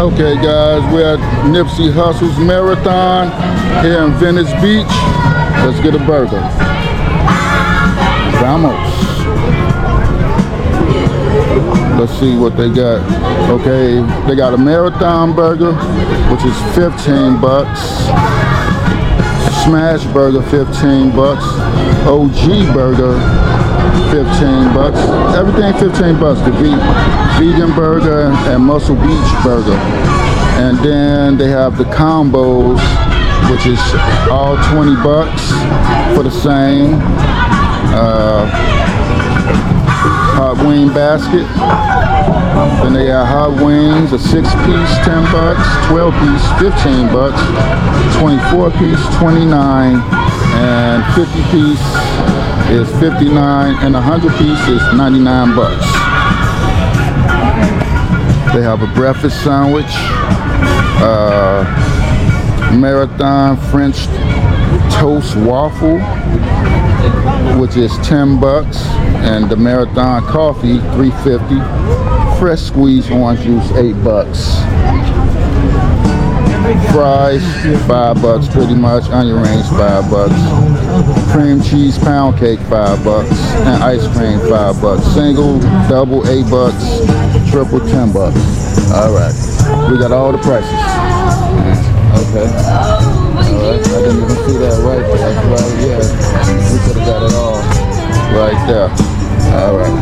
Okay guys, we're at Nipsey Hussle's Marathon here in Venice Beach. Let's get a burger. Vamos. Let's see what they got. Okay, they got a marathon burger, which is 15 bucks. Smash burger, 15 bucks. OG burger, 15 bucks. Everything 15 bucks. The vegan burger and Muscle Beach burger. And then they have the combos, which is all 20 bucks for the same. Hot wing basket. Then they got hot wings, a 6-piece, 10 bucks, 12-piece, 15 bucks, 24-piece, 29, and 50-piece is 59, and 100-piece is 99 bucks. They have a breakfast sandwich, marathon French toast waffle, which is 10 bucks, and the marathon coffee, $3.50. Fresh squeezed orange juice, 8 bucks. Fries, 5 bucks pretty much. Onion rings, 5 bucks. Cream cheese pound cake, 5 bucks. And ice cream, 5 bucks. Single, double, 8 bucks. Triple, 10 bucks. All right, we got all the prices. Okay. Alright, I didn't even see that right there. Right, yeah. We could have got it all right there. Alright.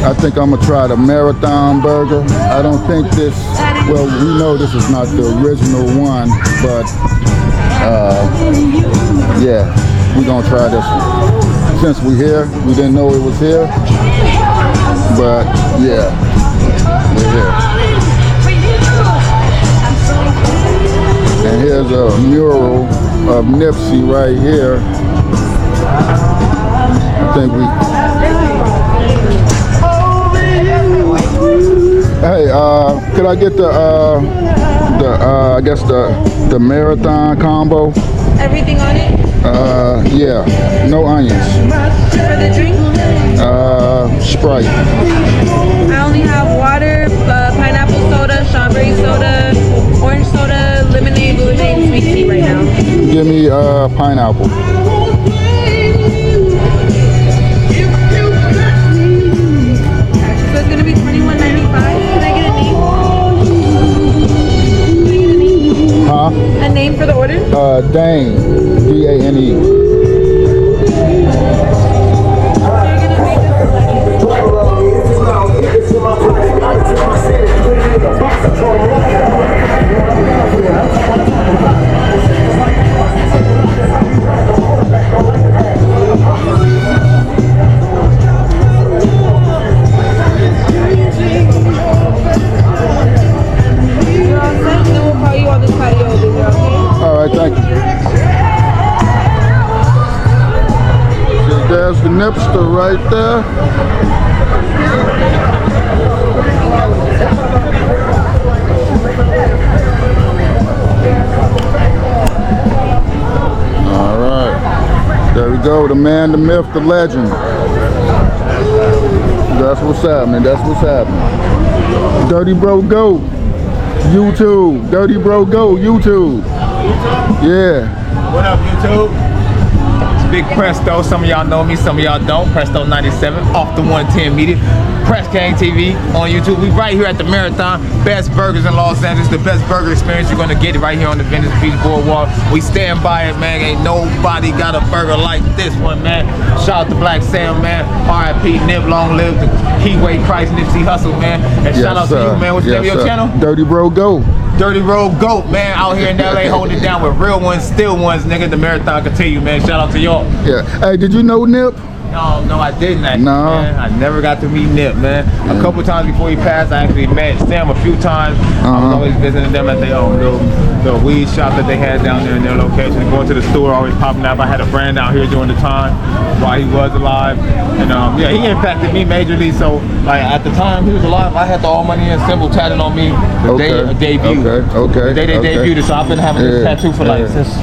I think I'm gonna try the marathon burger. I don't think this, well, we know this is not the original one, but yeah, we're gonna try this one. Since we're here, we didn't know it was here, but yeah, we're here. And here's a mural of Nipsey right here. I think we. Hey, could I get I guess the marathon combo? Everything on it? Yeah, no onions. For the drink? Sprite. I only have water, pineapple soda, strawberry soda, orange soda, lemonade, blue and sweet tea right now. Give me pineapple. So it's gonna be $21.95. Can I get a name? Huh? A name for the order? Dane. D-A-N-E. There's the Nipster right there. All right. There we go. The man, the myth, the legend. That's what's happening. That's what's happening. Dirty Bro Go. YouTube. Dirty Bro Go. YouTube. Yeah. What up, YouTube? Big Presto, some of y'all know me, some of y'all don't. Presto 97, off the 110 media. Press Gang TV on YouTube. We right here at the Marathon. Best burgers in Los Angeles, the best burger experience. You're gonna get it right here on the Venice Beach Boardwalk. We stand by it, man. Ain't nobody got a burger like this one, man. Shout out to Black Sam, man. R.I.P. Nip, long live the Heatwave Christ, Nipsey Hussle, man. And shout out to you, man. What's the name of your channel? Dirty Bro Go. Dirty Road Goat, man, out here in LA holding it down with real ones, still ones, nigga. The marathon continue, man. Shout out to y'all. Yeah. Hey, did you know Nip? No, I didn't actually, no. Man. I never got to meet Nip, man. Yeah. A couple times before he passed, I actually met Sam a few times. I was always visiting them at their little weed shop that they had down there in their location. Going to the store, always popping up. I had a friend out here during the time while he was alive. And yeah, he impacted me majorly. So like at the time he was alive, I had the All Money and symbol tatted on me the day of debut. The day they debuted. So I've been having this tattoo for like since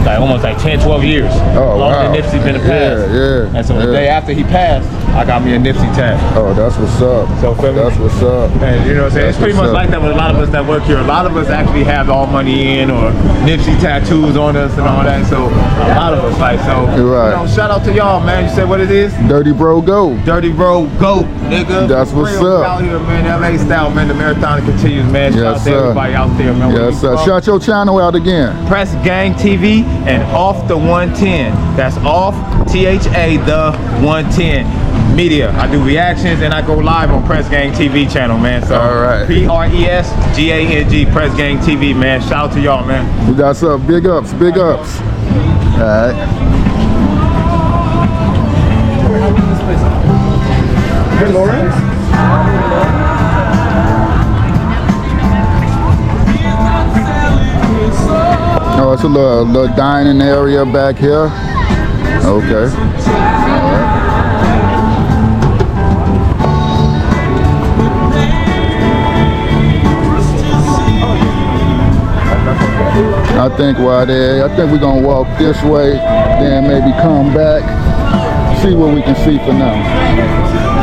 like almost like 10, 12 years. Oh, longer wow. than Nipsey been a past. Yeah. And so the day after he passed, I got me a Nipsey tat. Oh, that's what's up. So feel me? That's what's up. And you know what I'm saying? It's pretty much like that with a lot of us that work here. A lot of us actually have All Money In or Nipsey tattoos on us and all that. So a lot of us like, so Right. you know, shout out to y'all, man. You said what it is? Dirty Bro Go. Dirty Bro Go, nigga. That's what's Real up. out here, man. LA style, man. The marathon continues, man. Shout Yes, out to sir. everybody out there, man. Yes, sir. Shout your channel out again. Press Gang TV and Off the 110. That's Off THA the 110 Media. I do reactions and I go live on Press Gang TV channel, man. So All right. PRESGANG Press Gang TV, man. Shout out to y'all, man. That's up. Big ups. Big ups. All right. Hey, Lawrence. Oh, it's a little dining area back here. Okay. All right. I think while there, I think we're gonna walk this way, then maybe come back, see what we can see for now.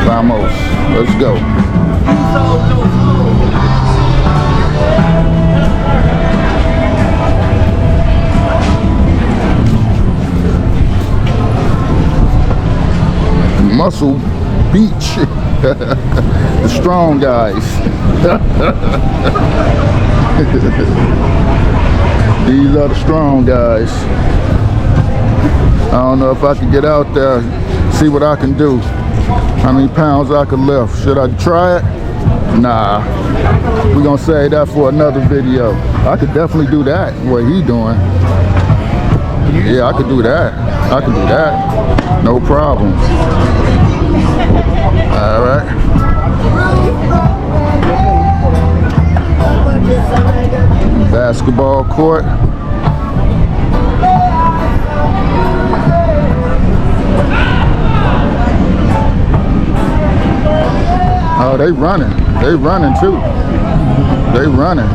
Vamos. Let's go. Muscle Beach. The strong guys. These are the strong guys. I don't know if I can get out there, see what I can do. How many pounds I can lift. Should I try it? Nah. We're gonna save that for another video. I could definitely do that, what he doing. Yeah, I could do that. I could do that. No problem. All right. Basketball court. Oh, they running. They running too. They running.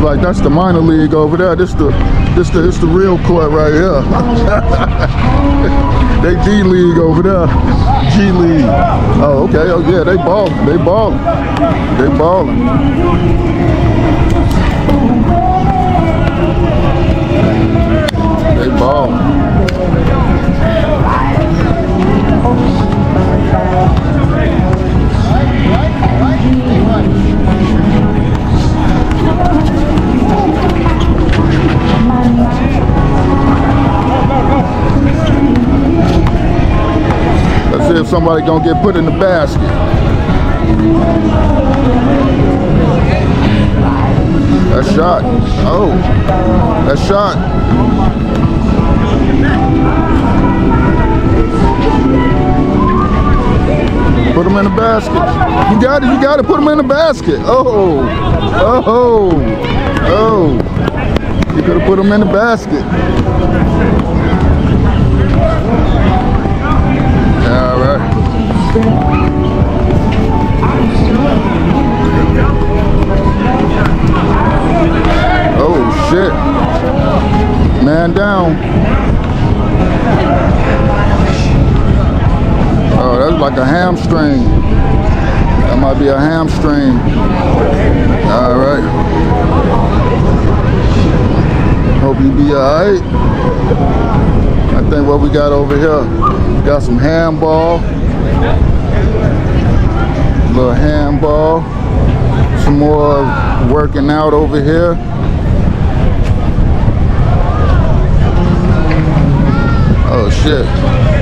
Like that's the minor league over there. This the real court right here. They D League over there. G League. Oh, okay. Oh yeah, they balling. They balling. They balling. They balling. Let's see if somebody gonna get put in the basket. That shot. Oh, that shot. Put him in the basket. You got it. You got to put him in the basket. Oh, oh, oh. You could have put him in the basket. All right. Oh shit. Man down. Oh, that's like a hamstring. That might be a hamstring. All right. Hope you be all right. I think what we got over here, got some handball. Little handball. Some more working out over here. Oh shit.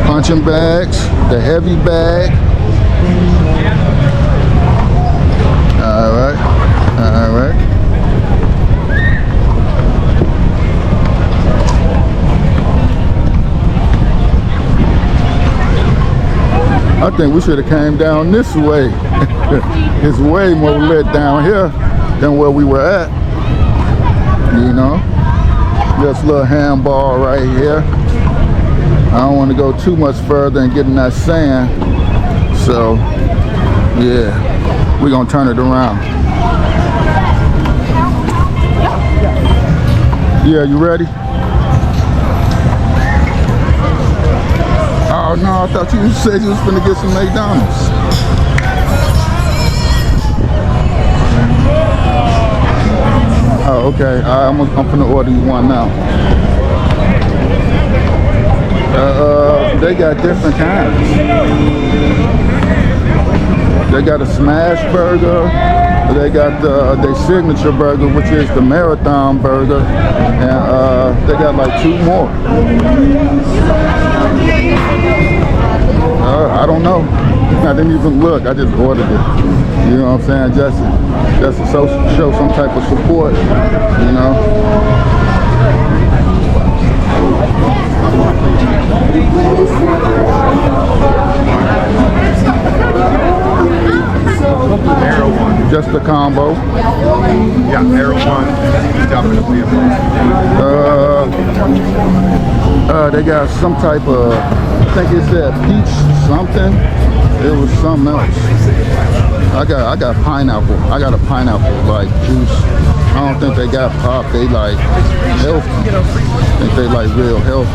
Punching bags, the heavy bag. All right, all right. I think we should have came down this way. It's way more lit down here than where we were at. You know, this little handball right here. I don't want to go too much further and get in that sand. So, yeah, we're going to turn it around. Yeah, you ready? Oh no, I thought you said you was finna get some McDonald's. Oh, okay. I'm finna order you one now. They got different kinds. They got a smash burger. They got their signature burger, which is the marathon burger, and they got like 2 more. I don't know. I didn't even look. I just ordered it. You know what I'm saying? Just to show some type of support. You know. Arrow one. Just the combo. Yeah, Arrow one. Definitely. They got some type of, I think it said peach something. It was something else. I got pineapple. I got a pineapple like juice. I don't think they got pop. They like healthy. I think they like real healthy.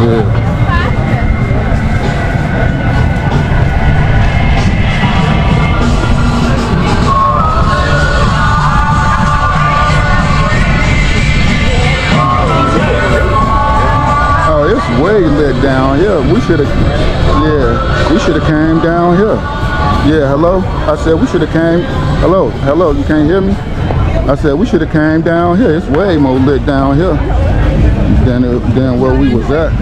Yeah. Way lit down here. We should have came down here. Yeah, hello? I said we should have came. Hello, you can't hear me? I said we should have came down here. It's way more lit down here than where we was at.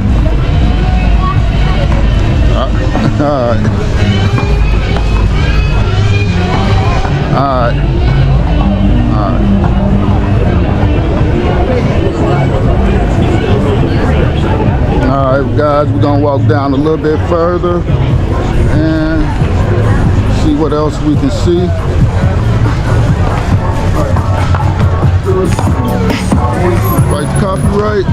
Alright. Alright guys, we're gonna walk down a little bit further and see what else we can see. Like copyright.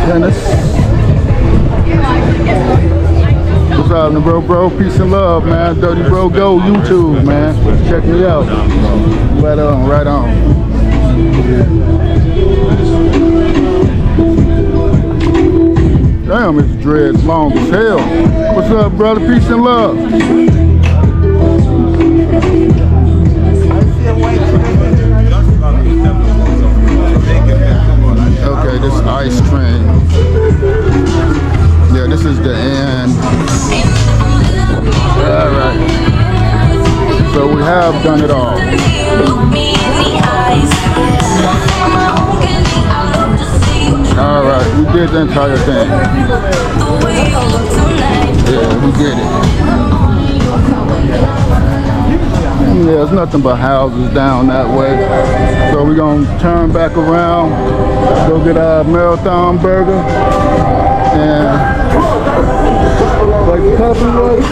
Venice. What's happening, bro? Peace and love, man. Dirty Bro Go YouTube, man. Check me out. Right on. Damn, it's dreads long as hell. What's up, brother? Peace and love. Okay, this ice cream. Yeah, this is the end. Alright. So we have done it all. Alright, we did the entire thing. Yeah, we did it. Yeah, there's nothing but houses down that way. So we're gonna turn back around, go get our marathon burger, and like the copyright.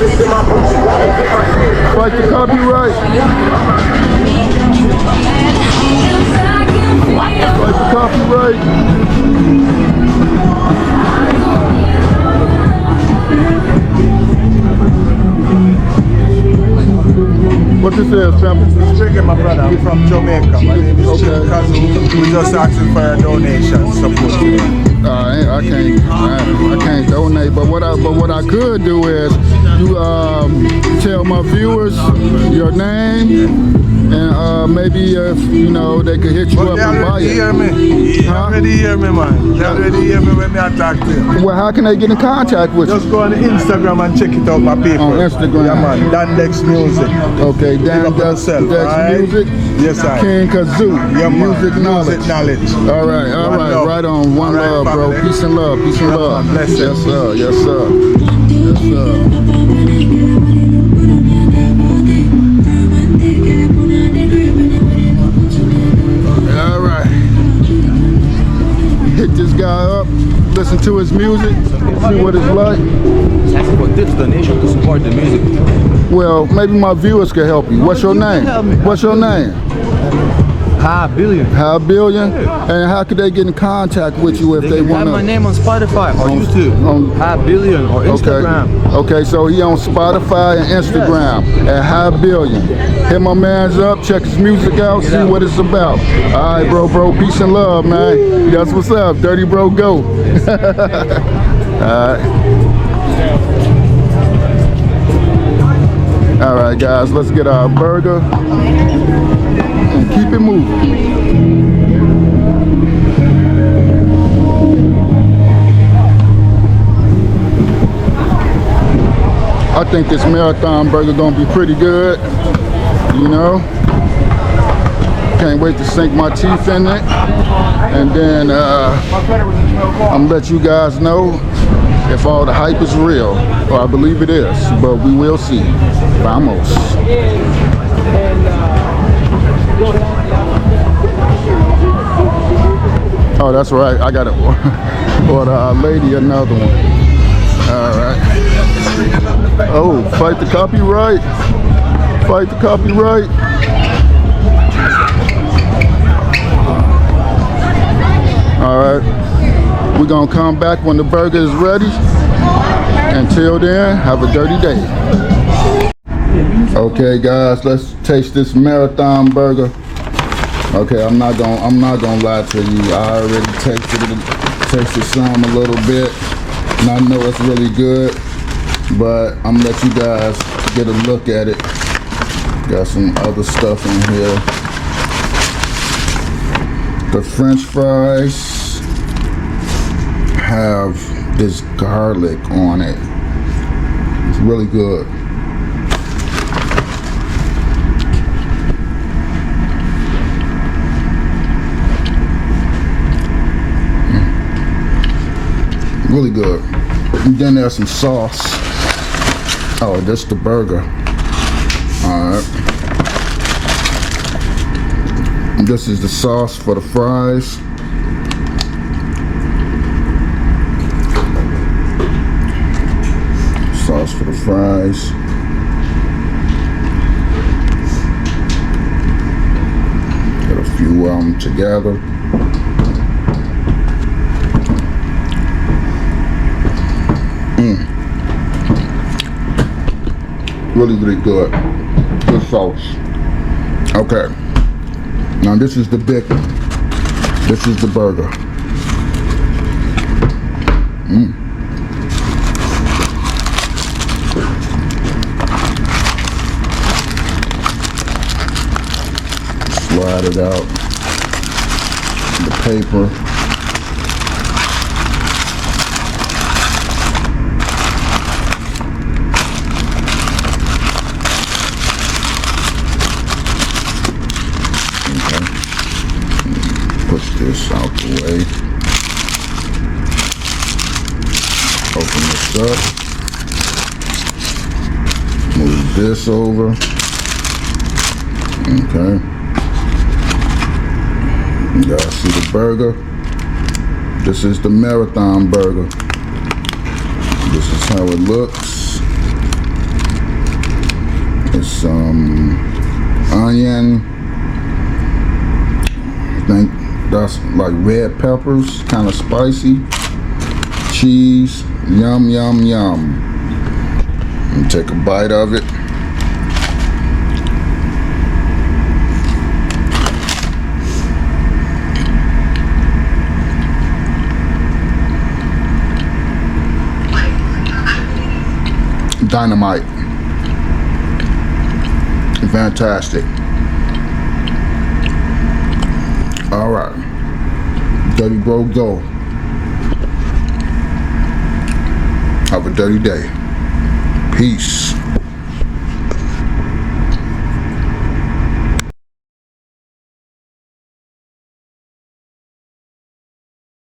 Like the copyright. Like the copyright. What this is, Temple? Speaking, my brother, I'm from Jamaica. My name is Kazu. We just asking for a donation, support. I can't donate, but what I could do is you tell my viewers your name, and maybe if you know they could hit you up and buy it. They already hear me, man. They already hear me when I talk to you. Well, how can they get in contact with you? Just go on Instagram and check it out, my people. On Instagram. Yeah, man. Dandex Music. Okay, Dandex right? Music. Yes, I. King Kazoo. Yeah, man. Music knowledge. All right. Right on. One love, bro. Peace and love. Bless you. Yes, sir. listen to his music, see what it's like? He's asking for tips, donation to support the music. Well, maybe my viewers can help you. What's your name? What's your name? Hi, Billion. How Billion? And how could they get in contact with you if they can want find my to? name on Spotify or YouTube. Hi, Billion or Instagram. Okay, so he on Spotify and Instagram at High Billion. Hit my man's up, check his music out, see what it's about. All right, bro, peace and love, man. That's what's up. Dirty bro, go. All right, guys, let's get our burger and keep it moving. I think this marathon burger gonna be pretty good, you know. Can't wait to sink my teeth in it, and then I'm gonna let you guys know if all the hype is real. Well, I believe it is, but we will see. Vamos. Oh, that's right. I gotta order our lady another one. All right. Oh, fight the copyright. Fight the copyright. All right. We're gonna come back when the burger is ready. Until then, have a dirty day. Okay, guys, let's taste this marathon burger. Okay, I'm not gonna lie to you. I already tasted some a little bit, and I know it's really good. But I'm gonna let you guys get a look at it. Got some other stuff in here. The French fries have this garlic on it. It's really good. Really good. And then there's some sauce. Oh, that's the burger. Alright. This is the sauce for the fries. Sauce for the fries. Got a few of them together. Really, really good. Good sauce. Okay. Now this is the big one. This is the burger. Slide it out. The paper. Push this out the way. Open this up. Move this over. Okay. You guys see the burger? This is the marathon burger. This is how it looks. It's some onion. I think that's like red peppers, kind of spicy. Cheese, yum, yum, yum. And take a bite of it. Dynamite. Fantastic. All right, dirty bro, go. Have a dirty day. Peace.